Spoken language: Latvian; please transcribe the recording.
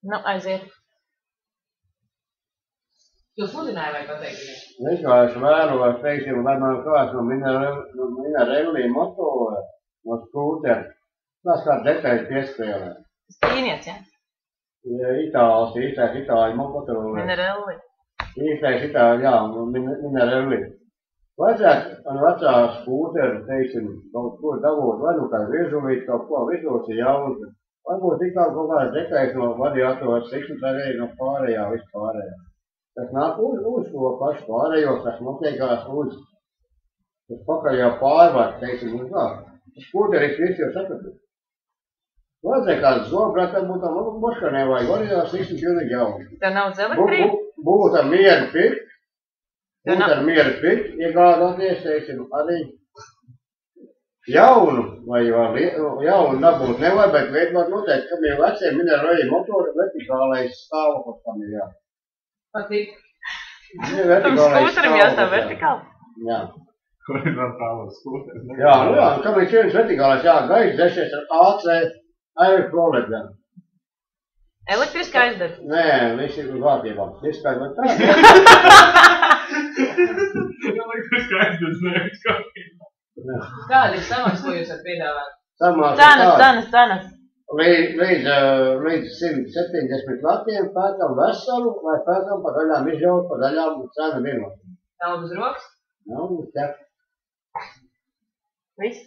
Nu, aiziet. Tu sludināji vai pateikti? Vienkārši vēros, teiksim, vai man kāds no Minarelli moto, no skūtera. Tas kā detaļas piespēlē. Stīniec, ja? Itāls, īstais itāļu motoru. Minarelli. Īstais itāļu, jā, Minarelli. Vajadzētu man vecā skūteru, teiksim, kaut ko dabūt, vai nu kā virzulīt, kaut ko visos ir jauns. Varbūt tikā kaut kāds detaļas no variators, tiksim, tā arī no pārējā, vispārējā. Tas nāk uz to pašu pārējo, kas notiekās uz. Tas pakaļ jau pārvārt, teiksim, un kā. Skūteris viss jau sapratu. Vajadzēja kāds zobrāt, tad būtu moškā nevajag. Variās tiksim pilnīgi jauni. Tev nav uz elektrību? Būt ar mieru pirkt. Būt ar mieru pirkt, iegādāties, teiksim, arī jaunu, vai jaunu dabūt nevajag, bet vieglāk noteikti, kam ir vecie Minarelli motori, vertikālais stāvoklis tam ir jā. Patīk. Tam skūterim jāstāv vertikāli? Jā. Horizontālos skūteris. Jā, nu jā, kam ir viens vertikālais, jā, gaisa dešies ar AC aeroprolegā. Elektriski aizdedz? Nē, viss ir uz vārtībām. Viss kā ir tā. Elektriski aizdedz, nevis kārtībā. Kāda ir samaks, ko jūs varat piedāvāt? Cenas. Līdz 170 latiem pēkam veselu, vai pēkam pa daļām izžaut, pa daļām cena vienot. Naudas rokas? Nav, ķep. Viss?